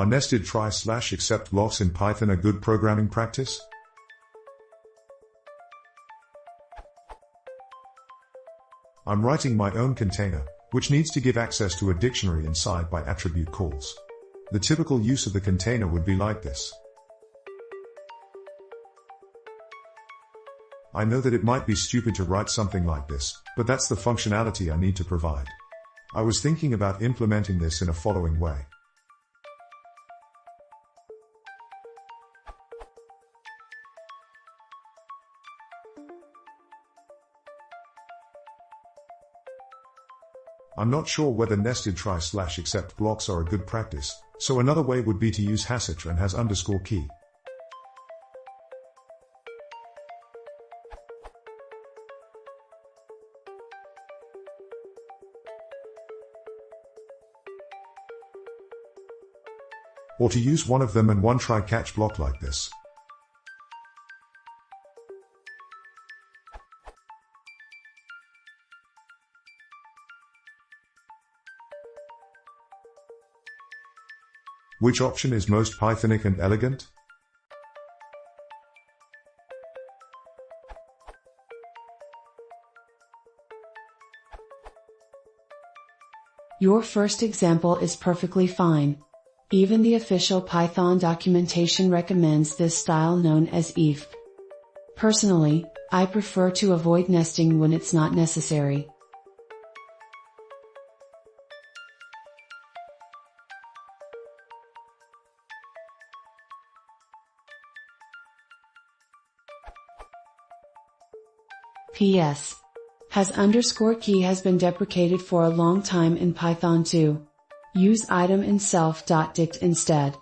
Are nested try/except blocks in Python a good programming practice? I'm writing my own container, which needs to give access to a dictionary inside by attribute calls. The typical use of the container would be like this. I know that it might be stupid to write something like this, but that's the functionality I need to provide. I was thinking about implementing this in a following way. I'm not sure whether nested try/except blocks are a good practice, so another way would be to use hasitra and has underscore key. Or to use one of them and one try-catch block like this. Which option is most Pythonic and elegant? Your first example is perfectly fine. Even the official Python documentation recommends this style known as if. Personally, I prefer to avoid nesting when it's not necessary. PS. Has underscore key has been deprecated for a long time in Python 2. Use item in self.dict instead.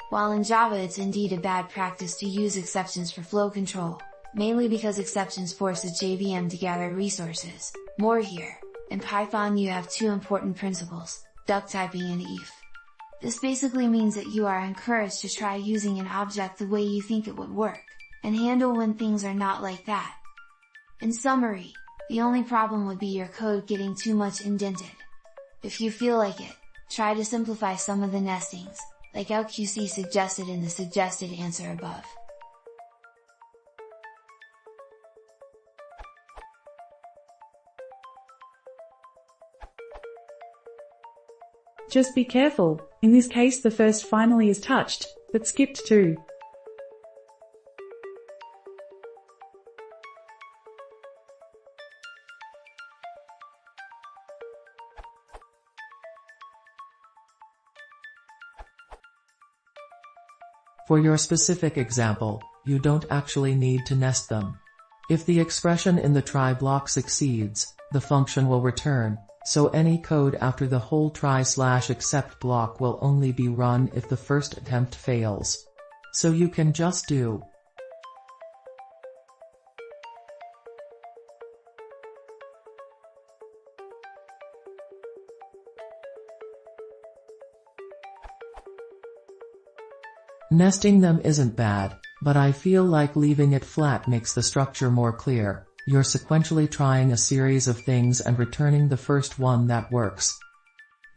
While in Java it's indeed a bad practice to use exceptions for flow control, mainly because exceptions force a JVM to gather resources. More here. In Python you have two important principles, duck typing and if. This basically means that you are encouraged to try using an object the way you think it would work, and handle when things are not like that. In summary, the only problem would be your code getting too much indented. If you feel like it, try to simplify some of the nestings, like LQC suggested in the suggested answer above. Just be careful, in this case the first finally is touched, but skipped too. For your specific example, you don't actually need to nest them. If the expression in the try block succeeds, the function will return, so any code after the whole try/except block will only be run if the first attempt fails. So you can just do Nesting them isn't bad, but I feel like leaving it flat makes the structure more clear. You're sequentially trying a series of things and returning the first one that works.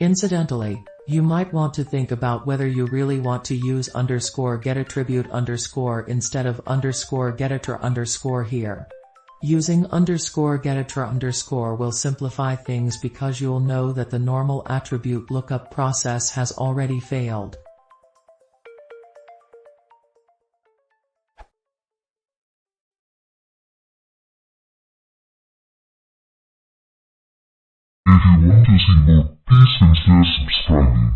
Incidentally, you might want to think about whether you really want to use _getAttribute_ instead of _getItera_ here. Using _getItera_ will simplify things because you'll know that the normal attribute lookup process has already failed. If you want to see more, please consider subscribing.